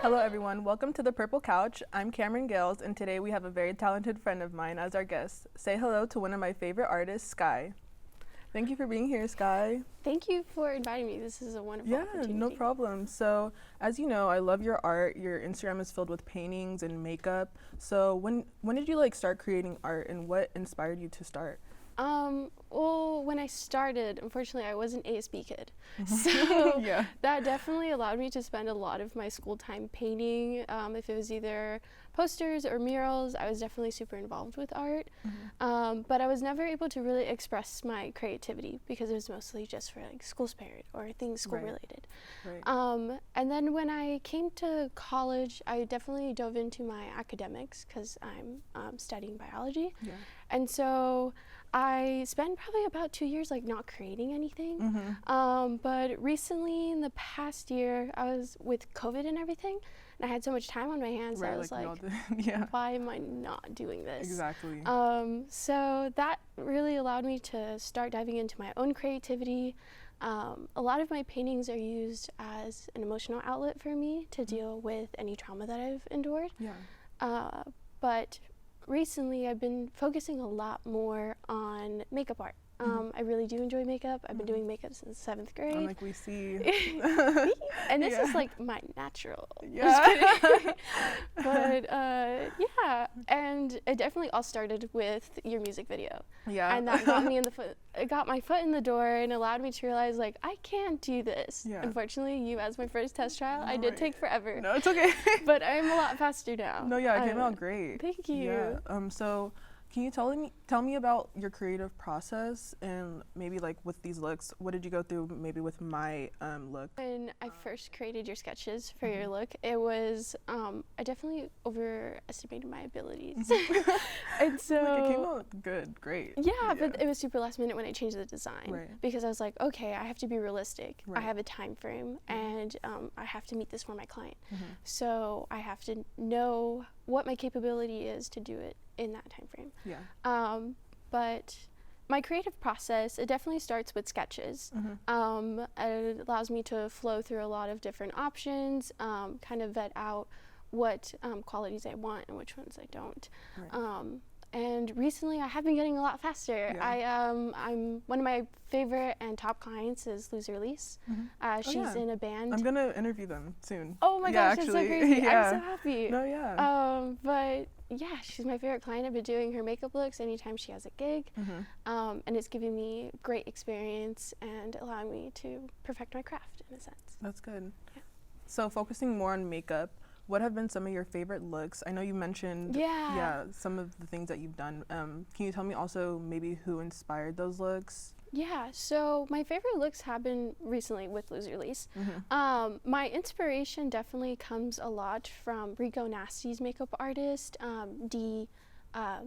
Hello everyone, welcome to the Purple Couch. I'm Camryn Gales, and today we have a very talented friend of mine as our guest. Say hello to one of my favorite artists, Sky. Thank you for being here, Sky. Thank you for inviting me. This is a wonderful opportunity. Yeah, no problem. So, as you know, I love your art. Your Instagram is filled with paintings and makeup. So, when did you start creating art, and what inspired you to start? Well, when I started, unfortunately, I was an ASB kid. So Yeah. that definitely allowed me to spend a lot of my school time painting. If it was either posters or murals, I was definitely super involved with art. But I was never able to really express my creativity because it was mostly just for school spirit or things school related. Right. And then when I came to college, I definitely dove into my academics because I'm studying biology. Yeah. And so I spent probably about 2 years not creating anything. But recently in the past year, I was with COVID and everything, and I had so much time on my hands. Right, I was yeah. why am I not doing this? Exactly. So that really allowed me to start diving into my own creativity. A lot of my paintings are used as an emotional outlet for me to deal with any trauma that I've endured. Yeah. But recently I've been focusing a lot more on makeup art. I really do enjoy makeup. I've been doing makeup since 7th grade. And we see. And this is my natural. Yeah. But yeah, and it definitely all started with your music video. Yeah. And that got me it got my foot in the door and allowed me to realize I can't do this. Yeah. Unfortunately, you as my first test trial, I did take forever. No, it's okay. But I'm a lot faster now. No, yeah, it came out great. Thank you. Yeah. So can you tell me about your creative process and maybe with these looks, what did you go through maybe with my look? When I first created your sketches for your look, it was I definitely overestimated my abilities. And so it came out good, great. Yeah, but it was super last minute when I changed the design because I was like, okay, I have to be realistic. I have a time frame and I have to meet this for my client. So I have to know what my capability is to do it in that time frame. Yeah. But my creative process, it definitely starts with sketches. It allows me to flow through a lot of different options, kind of vet out what qualities I want and which ones I don't. Right. And recently I have been getting a lot faster. Yeah. I'm one of my favorite and top clients is Loser Elise. She's in a band. I'm gonna interview them soon. Oh my gosh, that's so crazy. Yeah. I'm so happy. No, yeah. But yeah, she's my favorite client. I've been doing her makeup looks anytime she has a gig. And it's giving me great experience and allowing me to perfect my craft in a sense. That's good. Yeah. So focusing more on makeup, what have been some of your favorite looks? I know you mentioned some of the things that you've done. Can you tell me also maybe who inspired those looks? Yeah, so my favorite looks have been recently with Loser Elise. My inspiration definitely comes a lot from Rico Nasty's makeup artist, the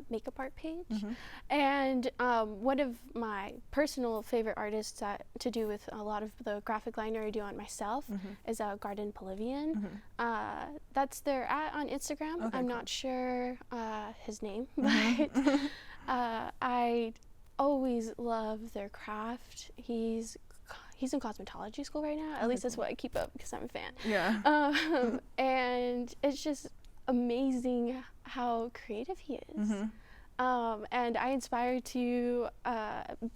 makeup art page. And one of my personal favorite artists to do with a lot of the graphic liner I do on myself is Garden Polivian. That's their on Instagram. Okay, I'm not sure his name, but I always love their craft. He's in cosmetology school right now. At least that's what I keep up because I'm a fan. Yeah. And it's just amazing how creative he is. And I inspire to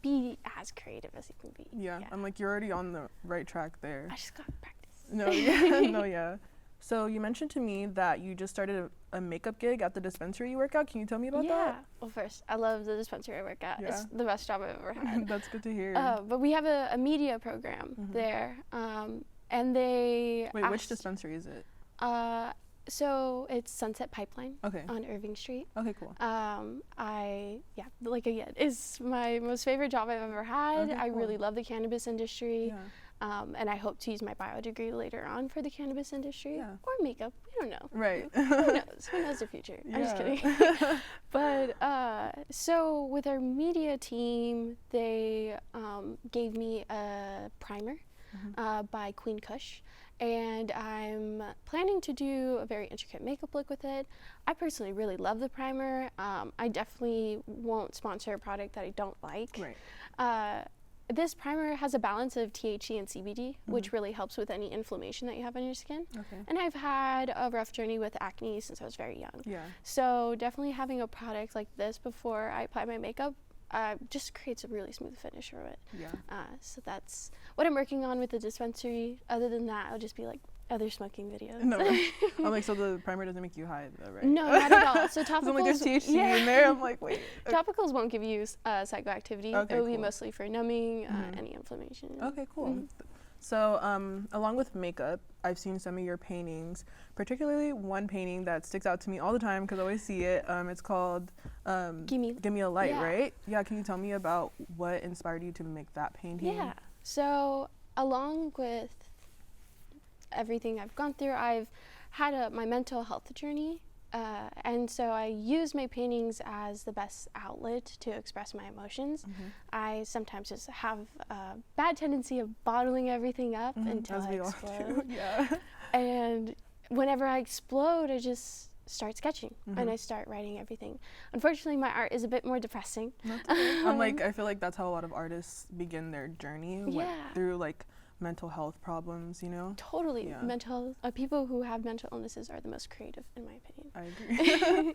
be as creative as he can be. Yeah. I'm you're already on the right track there. I just got to practice. No, yeah. No, yeah. So you mentioned to me that you just started a makeup gig at the dispensary you work at. Can you tell me about that? Yeah. Well, first, I love the dispensary I work at. It's the best job I've ever had. That's good to hear. But we have a media program there. And they Wait, which dispensary is it? So it's Sunset Pipeline on Irving Street. Okay, cool. It's my most favorite job I've ever had. Okay, I cool. really love the cannabis industry. Yeah. And I hope to use my bio degree later on for the cannabis industry or makeup. We don't know. Right. Who knows? Who knows the future? I'm just kidding. But so with our media team, they gave me a primer by Queen Kush. And I'm planning to do a very intricate makeup look with it. I personally really love the primer. I definitely won't sponsor a product that I don't like. Right. this primer has a balance of THC and CBD, which really helps with any inflammation that you have on your skin. Okay. And I've had a rough journey with acne since I was very young. Yeah. So definitely having a product like this before I apply my makeup just creates a really smooth finish for it. Yeah. So that's what I'm working on with the dispensary. Other than that, it'll just be like other smoking videos. No. I'm like, so the primer doesn't make you high though, right? No, not at all. So topicals. I'm like, there's THC in there. I'm like, wait. Topicals won't give you psychoactivity. Okay, It will be cool. mostly for numbing, any inflammation. Okay, cool. So, along with makeup, I've seen some of your paintings, particularly one painting that sticks out to me all the time because I always see it. It's called Give Me a Light, right? Yeah, can you tell me about what inspired you to make that painting? Yeah, so along with everything I've gone through, I've had my mental health journey. And so I use my paintings as the best outlet to express my emotions. I sometimes just have a bad tendency of bottling everything up until I explode. Yeah. And whenever I explode, I just start sketching and I start writing everything. Unfortunately, my art is a bit more depressing. I'm like, I feel like that's how a lot of artists begin their journey, through like mental health problems, you know? Totally. Yeah. People who have mental illnesses are the most creative, in my opinion. I agree.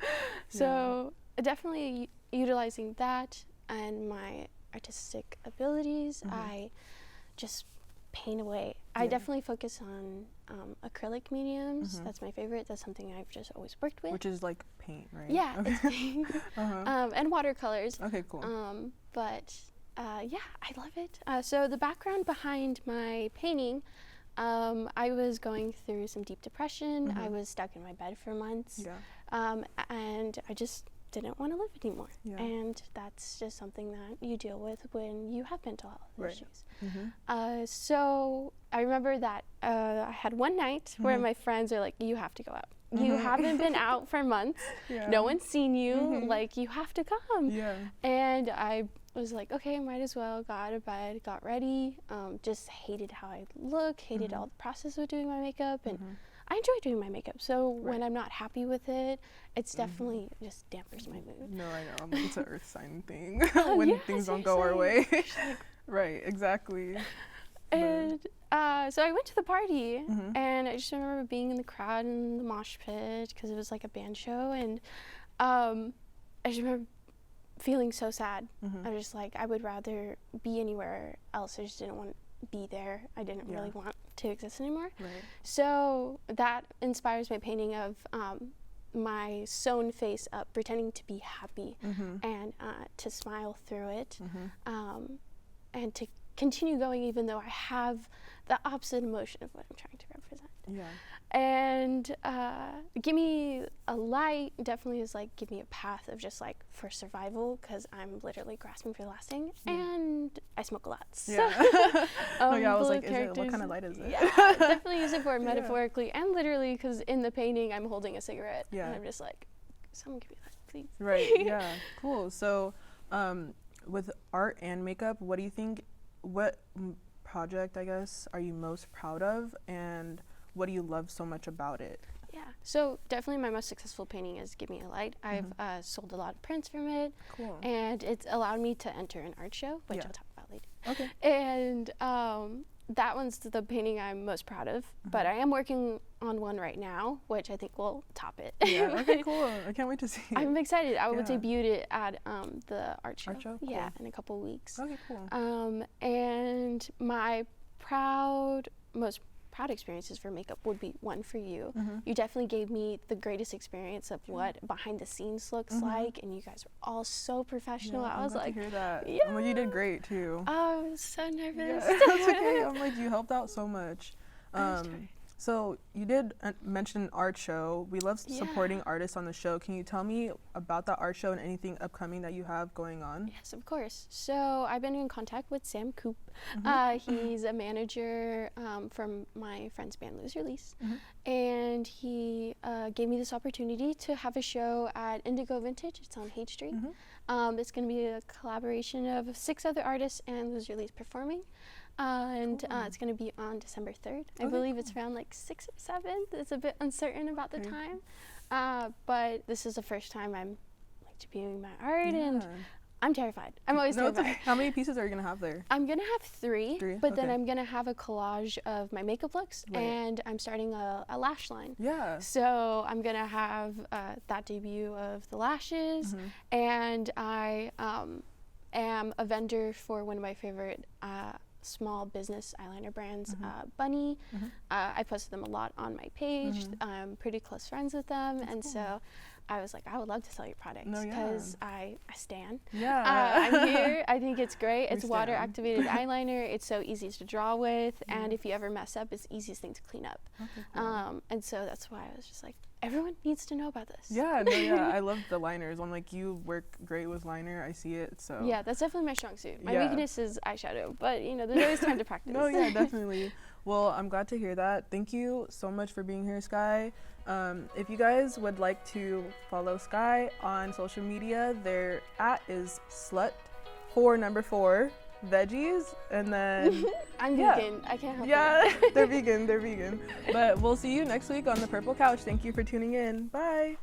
So definitely utilizing that and my artistic abilities, I just paint away. I definitely focus on acrylic mediums. That's my favorite. That's something I've just always worked with. Which is like paint, right? Yeah, it's paint. And watercolors. Okay, cool. Yeah, I love it. So the background behind my painting, I was going through some deep depression. I was stuck in my bed for months. And I just didn't want to live anymore. And that's just something that you deal with when you have mental health issues. So I remember that I had one night where my friends are like, you have to go out. You haven't been out for months. No one's seen you. Like, you have to come. And I was like, okay, might as well. Got out of bed, got ready. Just hated how I look, hated all the process of doing my makeup. And I enjoy doing my makeup. So when I'm not happy with it, it's definitely just dampers my mood. No, I know. I'm like, it's an earth sign thing when things don't go our way. Right, exactly. And so I went to the party, and I just remember being in the crowd in the mosh pit because it was like a band show, and I just remember feeling so sad. I was just like, I would rather be anywhere else. I just didn't want to be there. I didn't really want to exist anymore. So that inspires my painting of my sewn face up, pretending to be happy and to smile through it, and to continue going even though I have the opposite emotion of what I'm trying to represent. And Give Me a Light definitely is like, give me a path of just like for survival, because I'm literally grasping for the last thing, and I smoke a lot. So, I was like, what kind of light is it? Definitely use it for metaphorically and literally, because in the painting I'm holding a cigarette, and I'm just like, someone give me that, please. Right, cool. So with art and makeup, what do you think, what project, I guess, are you most proud of, and what do you love so much about it? So definitely my most successful painting is Give Me a Light. I've sold a lot of prints from it. Cool. And it's allowed me to enter an art show, which I'll talk about later. Okay. And that one's the painting I'm most proud of, but I am working on one right now, which I think will top it. Okay, cool. I can't wait to see it. I'm excited. I will debut it at the art show. Cool. In a couple weeks. Okay, cool. And my most proud experiences for makeup would be one for you. You definitely gave me the greatest experience of what behind the scenes looks like, and you guys were all so professional. I was like, to hear that. I'm like, you did great too. I was so nervous. That's okay. I'm like, you helped out so much. So you did mention an art show. We love supporting artists on the show. Can you tell me about that art show and anything upcoming that you have going on? Yes, of course. So I've been in contact with Sam Coop. He's a manager from my friend's band Lose Your Lease. And he gave me this opportunity to have a show at Indigo Vintage. It's on Haight Street. It's going to be a collaboration of 6 other artists and Lose Your Lease performing. It's going to be on December 3rd. I believe it's around like 6th or 7th. It's a bit uncertain about the time. But this is the first time I'm like debuting my art, and I'm terrified. I'm always No, it's terrified. okay. How many pieces are you gonna have there? I'm gonna have three, but then Okay. I'm gonna have a collage of my makeup looks, Right. and I'm starting a lash line. Yeah. So I'm gonna have that debut of the lashes, and I am a vendor for one of my favorite small business eyeliner brands, Bunny. I posted them a lot on my page. I'm pretty close friends with them, and so I was like, I would love to sell your products because I stan. Yeah. I'm here. I think it's great. It's stan. water activated eyeliner. It's so easy to draw with, and if you ever mess up, it's the easiest thing to clean up. Okay, cool. And so that's why I was just like, everyone needs to know about this. Yeah, no, yeah, I love the liners. I'm like, you work great with liner. I see it. So Yeah, that's definitely my strong suit. My Yeah. weakness is eyeshadow, but you know, there's always time to practice. No, yeah, definitely. Well, I'm glad to hear that. Thank you so much for being here, Sky. If you guys would like to follow Sky on social media, their @ is slut4 veggies, and then I'm yeah. vegan. I can't help it. yeah, they're vegan. But we'll see you next week on the Purple Couch. Thank you for tuning in. Bye.